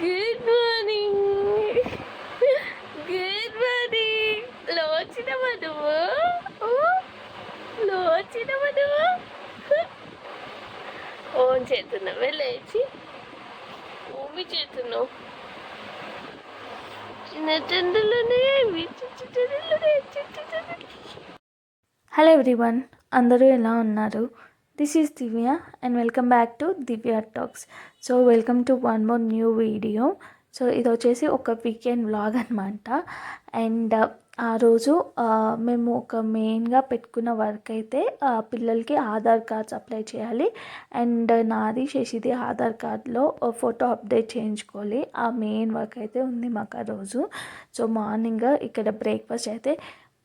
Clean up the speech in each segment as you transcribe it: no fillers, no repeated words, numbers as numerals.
Good morning. Good morning. లోచినవా నువ్వు? లోచినవా నువ్వు? ఓన్ చేస్తున్నావే లేచి ఊమి చేస్తున్నావు. చిన్న చందులోనే హలో ఎవ్రీవన్, అందరూ ఎలా ఉన్నారు? This is Divya and welcome back to Divya talks. So welcome to one more new video. So ఇది వచ్చేసి ఒక వీకెండ్ వ్లాగ్ అనమాట. అండ్ ఆ రోజు మేము ఒక మెయిన్గా పెట్టుకున్న వర్క్ అయితే పిల్లలకి ఆధార్ కార్డ్స్ అప్లై చేయాలి. అండ్ నాది శశిది ఆధార్ కార్డ్లో ఫోటో అప్డేట్ చేయించుకోవాలి. ఆ మెయిన్ వర్క్ అయితే ఉంది మాకు ఆ రోజు. సో మార్నింగ్ ఇక్కడ బ్రేక్ఫాస్ట్ అయితే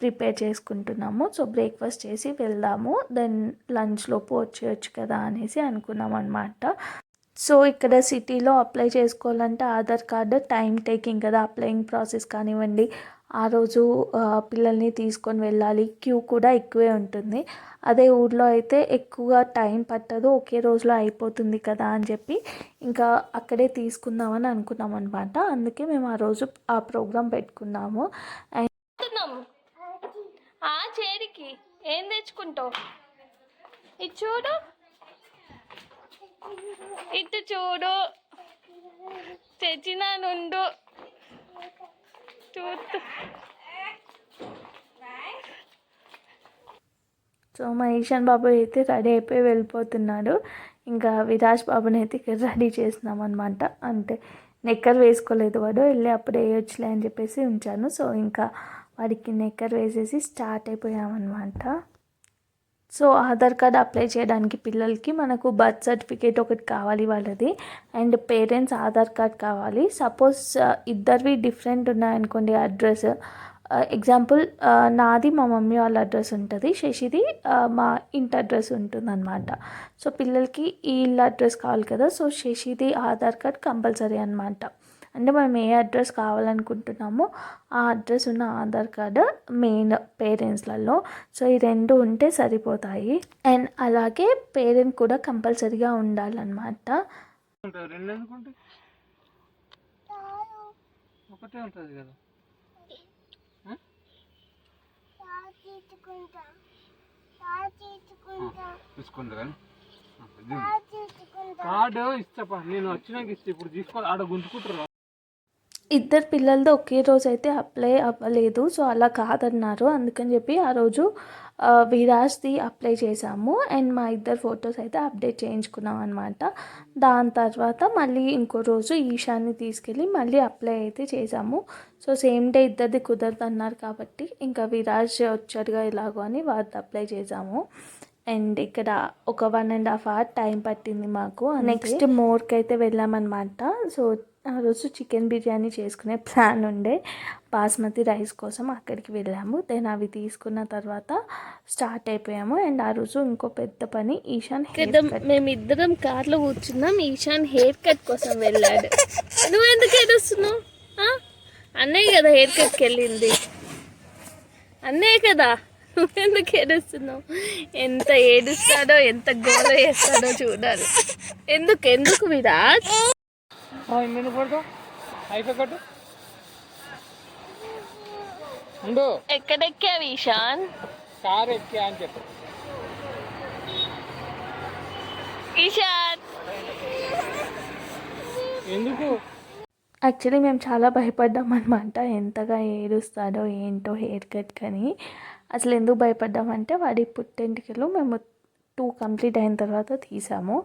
ప్రిపేర్ చేసుకుంటున్నాము. సో బ్రేక్ఫాస్ట్ చేసి వెళ్దాము, దెన్ లంచ్లోపు వచ్చేయచ్చు కదా అనేసి అనుకున్నాం అనమాట. సో ఇక్కడ సిటీలో అప్లై చేసుకోవాలంటే ఆధార్ కార్డు టైం టేకింగ్ కదా, అప్లయింగ్ ప్రాసెస్ కానివ్వండి. ఆ రోజు పిల్లల్ని తీసుకొని వెళ్ళాలి, క్యూ కూడా ఎక్కువే ఉంటుంది. అదే ఊర్లో అయితే ఎక్కువగా టైం పట్టదు, ఒకే రోజులో అయిపోతుంది కదా అని చెప్పి ఇంకా అక్కడే తీసుకుందామని అనుకున్నాం అనమాట. అందుకే మేము ఆ రోజు ఆ ప్రోగ్రాం పెట్టుకున్నాము. అండ్ చేరికి ఏం తెచ్చుకుంటావు? ఇది చూడు, ఇటు చూడు, తెచ్చినా నుండు చూస్తూ. సో మా ఈశాన్ బాబు అయితే రెడీ అయిపోయి వెళ్ళిపోతున్నాడు. ఇంకా విరాజ్ బాబుని అయితే ఇక్కడ రెడీ చేస్తున్నాం అనమాట. అంటే నెక్కర్ వేసుకోలేదు వాడు, వెళ్ళి అప్పుడు వేయొచ్చులే అని చెప్పేసి ఉంచాను. సో ఇంకా వాడికి నెక్కర్ వేసేసి స్టార్ట్ అయిపోయామన్నమాట. సో ఆధార్ కార్డ్ అప్లై చేయడానికి పిల్లలకి మనకు బర్త్ సర్టిఫికేట్ ఒకటి కావాలి వాళ్ళది, అండ్ పేరెంట్స్ ఆధార్ కార్డ్ కావాలి. సపోజ్ ఇద్దరివి డిఫరెంట్ ఉన్నాయనుకోండి అడ్రస్, ఎగ్జాంపుల్ నాది మా మమ్మీ వాళ్ళ అడ్రస్ ఉంటుంది, శశిది మా ఇంటి అడ్రస్ ఉంటుంది అనమాట. సో పిల్లలకి ఈ ఇల్లు అడ్రస్ కావాలి కదా, సో శశిది ఆధార్ కార్డ్ కంపల్సరీ అనమాట. అంటే మనం ఏ అడ్రస్ కావాలనుకుంటున్నామో ఆ అడ్రస్ ఉన్న ఆధార్ కార్డు మెయిన్ పేరెంట్స్లలో. సో ఈ రెండు ఉంటే సరిపోతాయి. అండ్ అలాగే పేరెంట్ కూడా కంపల్సరీగా ఉండాలన్నమాట. కార్డు ఇస్తా, నేను వచ్చినాక ఇస్తే ఇప్పుడు తీసుకోవాలి, ఆడ గుంజుకుంటారు. ఇద్దరు పిల్లలతో ఒకే రోజు అయితే అప్లై అవ్వలేదు, సో అలా కాదన్నారు. అందుకని చెప్పి ఆ రోజు విరాజ్ది అప్లై చేసాము, అండ్ మా ఇద్దరు ఫొటోస్ అయితే అప్డేట్ చేయించుకున్నాం అనమాట. దాని తర్వాత మళ్ళీ ఇంకో రోజు ఈశాన్ని తీసుకెళ్ళి మళ్ళీ అప్లై అయితే చేసాము. సో సేమ్ డే ఇద్దరిది కుదరదు అన్నారు కాబట్టి ఇంకా విరాజ్ వచ్చాడుగా ఎలాగో అని వారిది అప్లై చేసాము. అండ్ ఇక్కడ ఒక 1.5 hours టైం పట్టింది మాకు. నెక్స్ట్ మోర్కి అయితే వెళ్ళామన్నమాట. సో ఆ రోజు చికెన్ బిర్యానీ చేసుకునే ప్లాన్ ఉండే, బాస్మతి రైస్ కోసం అక్కడికి వెళ్ళాము. దెన్ అవి తీసుకున్న తర్వాత స్టార్ట్ అయిపోయాము. అండ్ ఆ రోజు ఇంకో పెద్ద పని, ఈశాన్ మేమిద్దరం కార్లో కూర్చున్నాం, ఈశాన్ హెయిర్ కట్ కోసం వెళ్ళాడు. నువ్వు ఎందుకు ఏడుస్తున్నావు? అన్నయ్య కదా హెయిర్ కట్కి వెళ్ళింది, అన్నయ్య కదా, నువ్వెందుకు ఏడుస్తున్నావు? ఎంత ఏడుస్తాడో, ఎంత గోల చేస్తాడో చూడాలి. ఎందుకు విరాజ్? ఎక్కడెక్కావు ఈశాన్? కారు ఎక్కా అని చెప్పు. ఈశాన్ ఎందుకు? యాక్చువల్లీ మేము చాలా భయపడ్డాం అనమాట, ఎంతగా ఏడుస్తాడో ఏంటో హెయిర్ కట్ కానీ. అసలు ఎందుకు భయపడ్డామంటే వాడి పుట్టెంటికలు మేము 2 కంప్లీట్ అయిన తర్వాత తీసాము.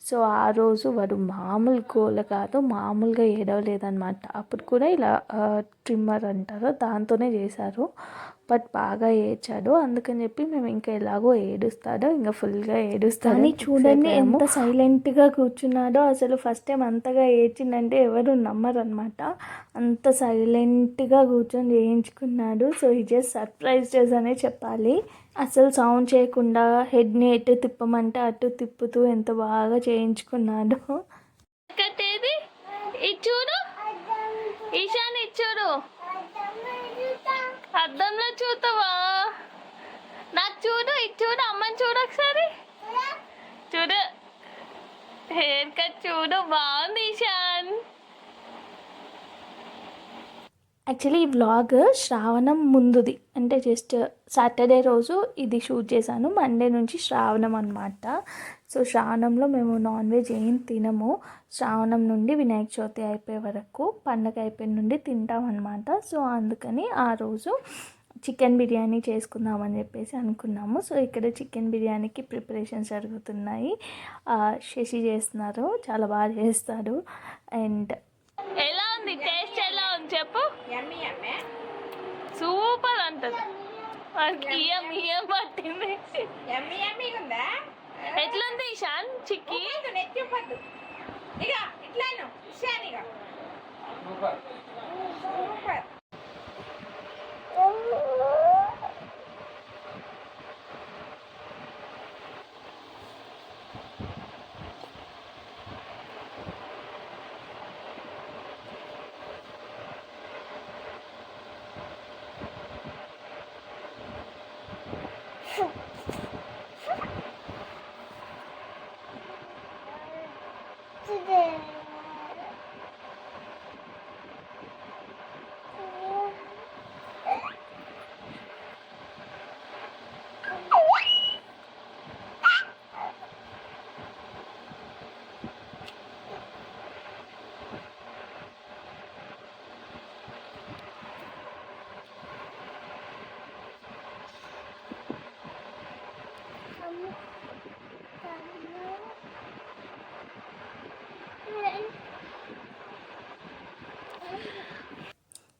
సో ఆ రోజు వాడు మామూలు గోల కాదు, మామూలుగా ఏడవలేదన్నమాట. అప్పుడు కూడా ఇలా ట్రిమ్మర్ అంటారు దాంతోనే చేశారు, బట్ బాగా ఏడ్చాడు. అందుకని చెప్పి మేము ఇంకా ఎలాగో ఏడుస్తాడో ఇంకా ఫుల్గా ఏడుస్తాడు అని చూడండి ఎంత సైలెంట్గా కూర్చున్నాడో. అసలు ఫస్ట్ టైం అంతగా ఏడ్చిందంటే ఎవరు నమ్మరు అనమాట, అంత సైలెంట్గా కూర్చొని చేయించుకున్నాడు. సో ఈ జస్ట్ సర్ప్రైజ్ చేసానే చెప్పాలి. అసలు సౌండ్ చేయకుండా హెడ్ని ఎటు తిప్పమంటే అటు తిప్పుతూ ఎంత బాగా చేయించుకున్నాడు. ఇచ్చూడు ఈశాన్, ఇచ్చూడు అద్దంలో చూస్తావా? నాకు చూడు, ఇచ్చూడు, అమ్మని చూడు ఒకసారి చూడు, హెయిర్ కట్ చూడు, బాగుంది ఈశాన్. యాక్చువల్లీ ఈ వ్లాగ్ శ్రావణం ముందుది, అంటే జస్ట్ సాటర్డే రోజు ఇది షూట్ చేశాను. మండే నుంచి శ్రావణం అనమాట. సో శ్రావణంలో మేము నాన్ వెజ్ ఏం తినము. శ్రావణం నుండి వినాయక చవితి అయిపోయే వరకు, పండగ అయిపోయిన నుండి తింటాం అనమాట. సో అందుకని ఆ రోజు చికెన్ బిర్యానీ చేసుకుందామని చెప్పేసి అనుకున్నాము. సో ఇక్కడ చికెన్ బిర్యానీకి ప్రిపరేషన్స్ జరుగుతున్నాయి. శశి చేస్తున్నారు, చాలా బాగా చేస్తారు. అండ్ ఎలా ఉంది టేస్ట్, ఎలా ఉంది చెప్పు. సూపర్ అంటది. పట్టింది. ఎట్లుంది ఇషాన్ చిక్కి?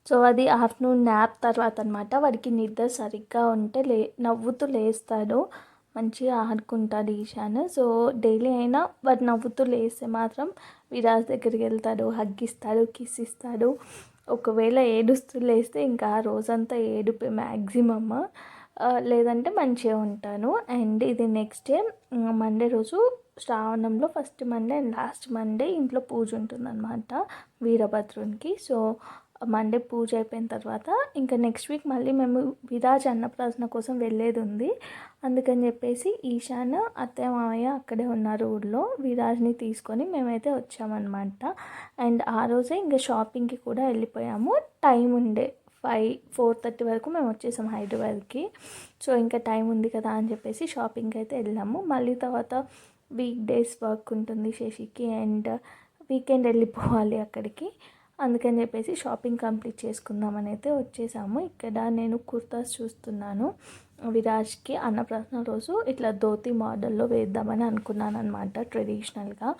సో అది ఆఫ్టర్నూన్ న్యాప్ తర్వాత అనమాట. వాడికి నిద్ర సరిగ్గా ఉంటే నవ్వుతూ లేస్తాడు, మంచిగా ఆడుకుంటాడు ఈశాన్. సో డైలీ అయినా వాడు నవ్వుతూ లేస్తే మాత్రం విరాజ్ దగ్గరికి వెళ్తాడు, హగ్ ఇస్తాడు, కిస్ ఇస్తాడు. ఒకవేళ ఏడుస్తూ లేస్తే ఇంకా ఆ రోజంతా ఏడుపే మ్యాక్సిమమ్, లేదంటే మంచిగా ఉంటాను. అండ్ ఇది నెక్స్ట్ డే మండే రోజు, శ్రావణంలో first Monday and last Monday ఇంట్లో పూజ ఉంటుందన్నమాట వీరభద్రునికి. సో మండే పూజ అయిపోయిన తర్వాత ఇంకా నెక్స్ట్ వీక్ మళ్ళీ మేము విరాజ్ అన్నప్రాసన కోసం వెళ్ళేది ఉంది. అందుకని చెప్పేసి ఈశాన్, అత్తయ్య, మామయ్య అక్కడే ఉన్నారు ఊళ్ళో. విరాజ్ని తీసుకొని మేమైతే వచ్చామన్నమాట. అండ్ ఆ రోజే ఇంకా షాపింగ్కి కూడా వెళ్ళిపోయాము. టైం ఉండే 4:30 వరకు మేము వచ్చేసాం హైదరాబాద్కి. సో ఇంకా టైం ఉంది కదా అని చెప్పేసి షాపింగ్కి అయితే వెళ్ళాము. మళ్ళీ తర్వాత వీక్ డేస్ వర్క్ ఉంటుంది శశికి, అండ్ వీకెండ్ వెళ్ళిపోవాలి అక్కడికి. అందుకని చెప్పేసి షాపింగ్ కంప్లీట్ చేసుకుందామని అయితే వచ్చేసాము. ఇక్కడ నేను కుర్తాస్ చూస్తున్నాను. విరాజ్కి అన్నప్రాసన రోజు ఇట్లా ధోతి మోడల్లో వేద్దామని అనుకున్నాను అనమాట, ట్రెడిషనల్గా.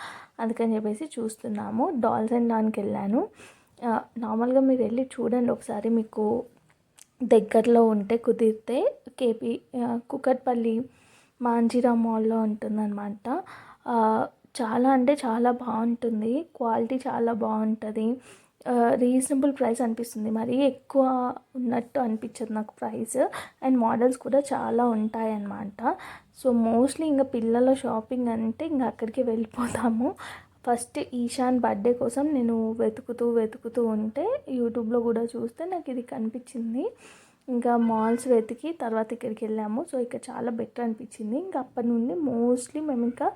అందుకని చెప్పేసి చూస్తున్నాము. డాల్స్ అండ్ డాన్కి వెళ్ళాను. నార్మల్గా మీరు వెళ్ళి చూడండి ఒకసారి, మీకు దగ్గరలో ఉంటే కుదిరితే. కేపీ కుకట్పల్లి మాంజీరా మాల్లో ఉంటుందన్నమాట. చాలా అంటే చాలా బాగుంటుంది, క్వాలిటీ చాలా బాగుంటుంది. రీజనబుల్ ప్రైస్ అనిపిస్తుంది, మరీ ఎక్కువ ఉన్నట్టు అనిపించదు నాకు ప్రైస్. అండ్ మోడల్స్ కూడా చాలా ఉంటాయన్నమాట. సో మోస్ట్లీ ఇంకా పిల్లల షాపింగ్ అంటే ఇంకా అక్కడికి వెళ్ళిపోతాము. ఫస్ట్ ఈశాన్ బర్త్డే కోసం నేను వెతుకుతూ ఉంటే యూట్యూబ్లో కూడా చూస్తే నాకు ఇది కనిపించింది. ఇంకా మాల్స్ వెతికి తర్వాత ఇక్కడికి వెళ్ళాము. సో ఇక్కడ చాలా బెటర్ అనిపించింది. ఇంకా అప్పటి నుండి మోస్ట్లీ మేము ఇంకా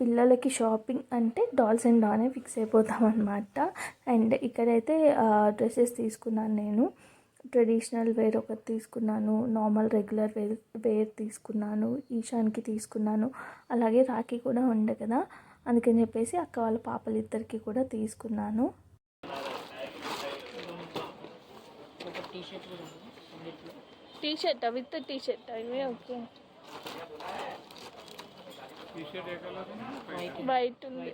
పిల్లలకి షాపింగ్ అంటే డాల్స్ అండ్ డానే ఫిక్స్ అయిపోతాం అనమాట. అండ్ ఇక్కడైతే డ్రెస్సెస్ తీసుకున్నాను నేను. ట్రెడిషనల్ వేర్ ఒకటి తీసుకున్నాను, నార్మల్ రెగ్యులర్ వేర్ తీసుకున్నాను, ఈశాన్కి తీసుకున్నాను. అలాగే రాఖీ కూడా ఉండే కదా, అందుకని చెప్పేసి అక్క వాళ్ళ పాపలు ఇద్దరికి కూడా తీసుకున్నాను. టీషర్ట్ విత్ టీషర్ట్ ఇవి ఓకే. వైట్ ఉంది,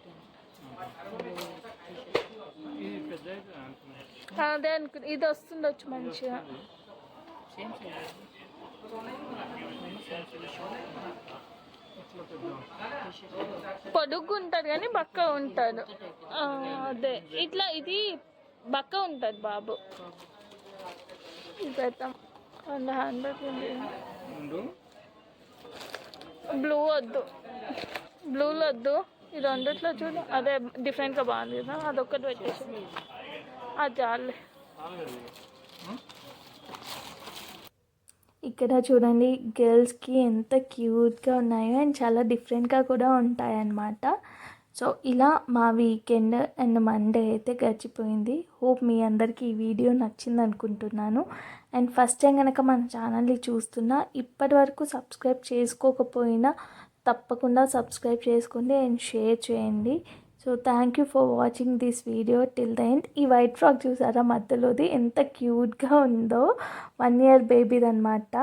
అదే అనుకు ఇది వస్తుండొచ్చు మంచిగా. పొడుగు ఉంటుంది కానీ బక్క ఉంటాడు. అదే ఇట్లా ఇది బక్క ఉంటుంది బాబు. పెడతాం 100 ఉంది. బ్లూ వద్దు, బ్లూలో వద్దు, ఈ రెండిట్లో చూడు అదే డిఫరెంట్గా బాగుంది కదా, అదొక్కటి పెట్టేసి అది చాలే. ఇక్కడ చూడండి గర్ల్స్కి ఎంత క్యూట్గా ఉన్నాయో, అండ్ చాలా డిఫరెంట్గా కూడా ఉంటాయన్నమాట. సో ఇలా మా వీకెండ్ అండ్ మండే అయితే గడిచిపోయింది. హోప్ మీ అందరికీ ఈ వీడియో నచ్చింది అనుకుంటున్నాను. అండ్ ఫస్ట్ టైం కనుక మన ఛానల్ని చూస్తున్నా, ఇప్పటి వరకు సబ్స్క్రైబ్ చేసుకోకపోయినా తప్పకుండా సబ్స్క్రైబ్ చేసుకోండి అండ్ షేర్ చేయండి. So thank you for watching this video till the end. ఈ వైట్ ఫ్రాక్ చూసారా మధ్యలోది, ఎంత క్యూట్గా ఉందో. 1 year బేబీది అనమాట.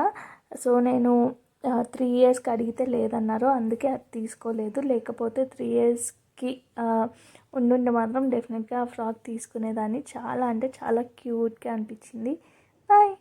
సో నేను 3 yearsకి అడిగితే లేదన్నారు, అందుకే అది తీసుకోలేదు. లేకపోతే 3 yearsకి ఉండుంటే మాత్రం డెఫినెట్గా ఆ ఫ్రాక్ తీసుకునేదాన్ని. చాలా అంటే చాలా క్యూట్గా అనిపించింది. బాయ్.